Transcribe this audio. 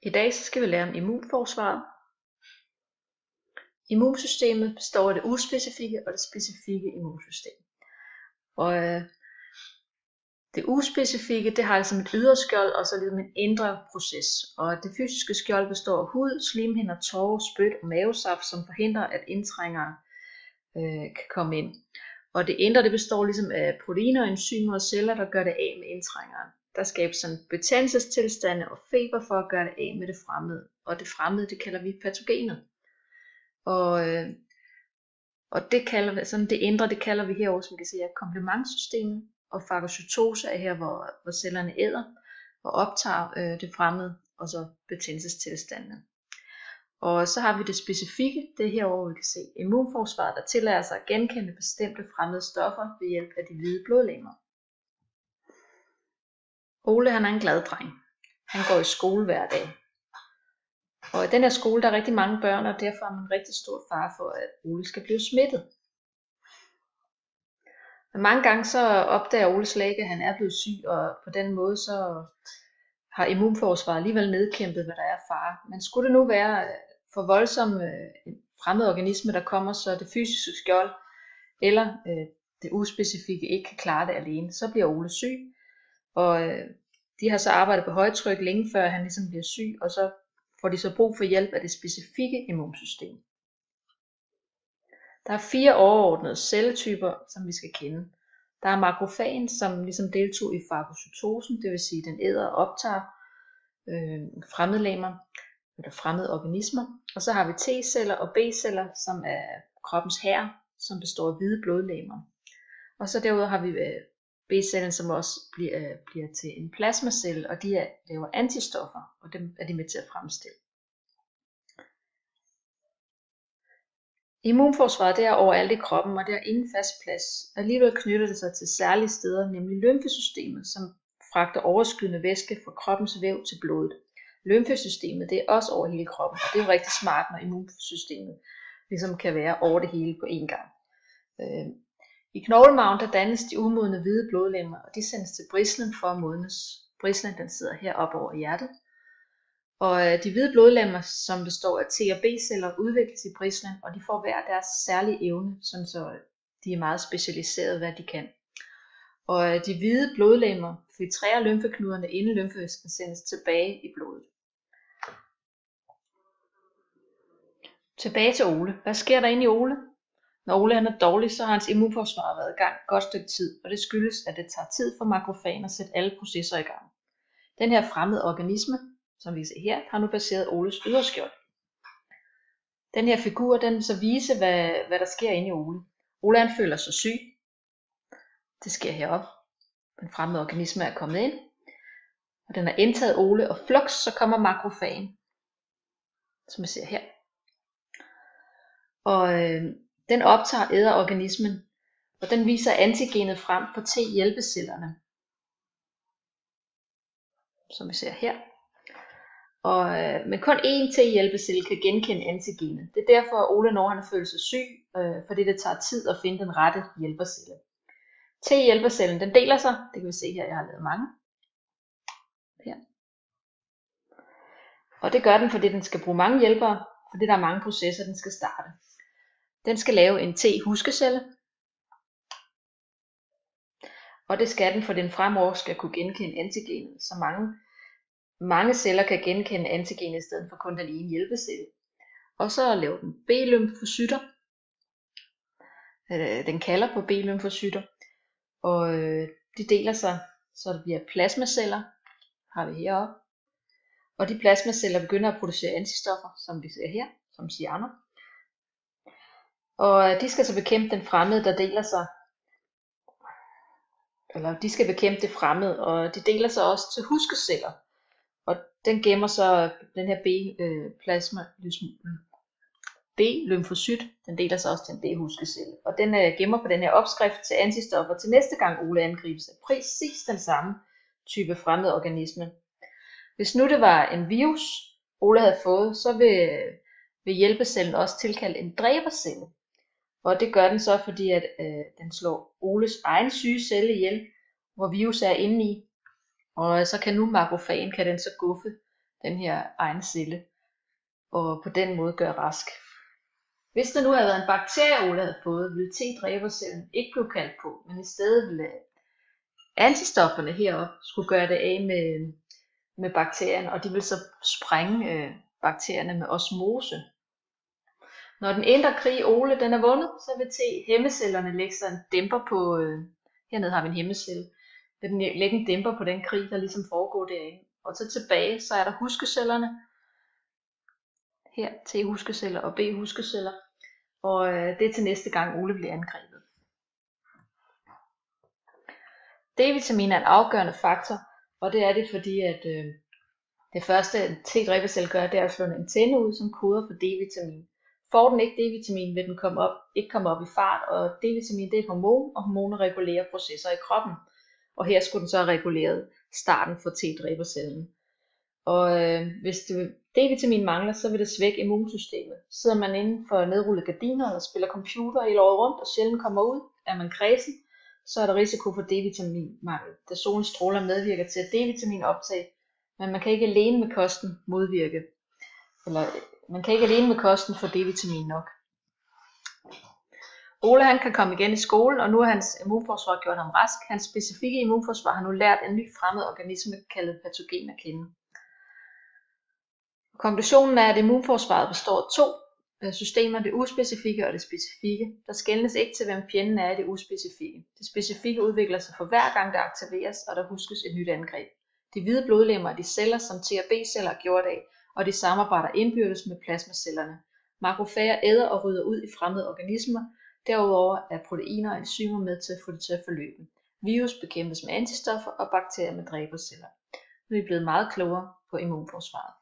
I dag så skal vi lære om immunforsvaret. Immunsystemet består af det uspecifikke og det specifikke immunsystem. Og det uspecifikke, det har ligesom et ydre skjold og så ligesom en indre proces. Og det fysiske skjold består af hud, slimhinder, tårer, spyt og mavesaft, som forhindrer, at indtrængere kan komme ind. Og det indre, det består ligesom af proteiner, enzymer og celler, der gør det af med indtrængeren. Der skabes sådan betændelsestilstande og feber for at gøre det af med det fremmede. Og det fremmede, det kalder vi patogenet. Og det kalder sådan det indre, det kalder vi herovre, som vi kan se, er komplementsystemet. Og fagocytose er her, hvor cellerne æder og optager det fremmede, og så betændelsestilstandene. Og så har vi det specifikke, det er herovre, vi kan se immunforsvaret, der tillader sig at genkende bestemte fremmede stoffer ved hjælp af de hvide blodlegemer. Ole, han er en glad dreng. Han går i skole hver dag. Og i den her skole, der er rigtig mange børn, og derfor er man rigtig stor fare for, at Ole skal blive smittet. Men mange gange så opdager Ole slet ikke, at han er blevet syg, og på den måde så har immunforsvaret alligevel nedkæmpet, hvad der er fare. Men skulle det nu være for voldsomme fremmede organismer, der kommer, så det fysiske skjold eller det uspecifikke ikke kan klare det alene, så bliver Ole syg. Og de har så arbejdet på højtryk længe før han ligesom bliver syg, og så får de så brug for hjælp af det specifikke immunsystem. Der er 4 overordnede celletyper, som vi skal kende. Der er makrofagen, som ligesom deltog i fagocytosen, det vil sige den æder og optager fremmedlegemer eller fremmede organismer. Og så har vi T-celler og B-celler, som er kroppens hær, som består af hvide blodlegemer. Og så derudover har vi B-cellen, som også bliver til en plasmacelle, og de laver antistoffer, og dem er de med til at fremstille. Immunforsvaret, det er overalt i kroppen, og det har ingen fast plads. Alligevel knytter det sig til særlige steder, nemlig lymfesystemet, som fragter overskydende væske fra kroppens væv til blodet. Lymfesystemet, det er også over hele kroppen, og det er jo rigtig smart, når immunsystemet ligesom kan være over det hele på én gang. I knoglemagen, der dannes de umodne hvide blodlegemer, og de sendes til brislen for at modnes. Brislen, den sidder heroppe over hjertet. Og de hvide blodlegemer, som består af T- og B-celler, udvikles i brislen, og de får hver deres særlige evne, sådan så de er meget specialiserede, hvad de kan. Og de hvide blodlegemer filtrerer lymfeknuderne, inden lymfevæsken sendes tilbage i blodet. Tilbage til Ole. Hvad sker der inde i Ole? Når Ole er dårlig, så har hans immunforsvar været i gang et godt stykke tid, og det skyldes, at det tager tid for makrofagen at sætte alle processer i gang. Den her fremmede organisme, som vi ser her, har nu baseret Oles yderskjold. Den her figur, den vil så vise, hvad der sker inde i Ole. Ole han føler sig syg. Det sker heroppe. Den fremmede organisme er kommet ind, og den har indtaget Ole, og flux, så kommer makrofagen, som vi ser her. Og den optager æderorganismen, og den viser antigenet frem på T-hjælpecellerne, som vi ser her. Men kun én T-hjælpecelle kan genkende antigenet. Det er derfor, at Ole når han føler sig syg, fordi det tager tid at finde den rette hjælpercelle. T-hjælpercellen, den deler sig. Det kan vi se her, jeg har lavet mange. Her. Og det gør den, fordi den skal bruge mange hjælpere, fordi der er mange processer, den skal starte. Den skal lave en T-huskecelle. Og det skal den, for den fremover skal kunne genkende antigenet, så mange celler kan genkende antigenet i stedet for kun den ene hjælpecelle. Og så laver den B-lymfocytter. Den kalder på B-lymfocytter. Og de deler sig, så det bliver plasmaceller, har vi heroppe. Og de plasmaceller begynder at producere antistoffer, som vi ser her, som cyaner. Og de skal så bekæmpe den fremmede, der deler sig. Eller de skal bekæmpe det fremmede, og de deler sig også til huskeceller. Og den gemmer så den her B-lymfocyt, den deler sig også til en B-huskecelle. Og den gemmer på den her opskrift til antistoffer til næste gang Ole angribes af præcis den samme type fremmede organisme. Hvis nu det var en virus, Ole havde fået, så vil hjælpecellen også tilkalde en dræbercelle. Og det gør den så, fordi at den slår Oles egen syge celle ihjel, hvor virus er inde i. Og så kan nu makrofagen, kan den så guffe den her egen celle, og på den måde gøre rask. Hvis der nu havde været en bakterie, Ole havde fået, ville T-dræbercellen ikke blive kaldt på, men i stedet ville antistofferne heroppe skulle gøre det af med bakterien, og de vil så sprænge bakterierne med osmose. Når den indre krig Ole den er vundet, så vil T-hæmmecellerne lægge sig en dæmper på, hernede har vi en hæmmecelle, vil den lægge en dæmper på den krig, der ligesom foregår derinde. Og så tilbage, så er der huskecellerne, her T-huskeceller og B-huskeceller, og det er til næste gang Ole bliver angrebet. D-vitamin er en afgørende faktor, og det er det fordi, at det første T-dræbercelle gør, det er at slå en antenne ud, som koder for D-vitamin. Får den ikke D-vitamin, vil den ikke komme op i fart, og D-vitamin det er et hormon, og hormoner regulerer processer i kroppen. Og her skulle den så have reguleret starten for T-dræbercellen. Og hvis D-vitamin mangler, så vil det svække immunsystemet. Sidder man inden for nedrullede gardiner eller spiller computer hele året rundt og sjældent kommer ud, er man kræsen, så er der risiko for D-vitaminmangel, da solens stråler medvirker til at D-vitamin optage, men man kan ikke alene med kosten modvirke, eller man kan ikke alene med kosten få D-vitamin nok. Ole han kan komme igen i skolen, og nu har hans immunforsvar gjort ham rask. Hans specifikke immunforsvar har nu lært en ny fremmed organisme kaldet patogen at kende. Konklusionen er, at immunforsvaret består af to systemer, det uspecifikke og det specifikke. Der skelnes ikke til, hvem fjenden er i det uspecifikke. Det specifikke udvikler sig for hver gang det aktiveres, og der huskes et nyt angreb. De hvide blodlemmer er de celler, som T og B-celler er gjort af, og de samarbejder indbyrdes med plasmacellerne. Makrofager æder og rydder ud i fremmede organismer. Derudover er proteiner og enzymer med til at få det til at forløbe. Virus bekæmpes med antistoffer og bakterier med dræberceller. Nu er vi blevet meget klogere på immunforsvaret.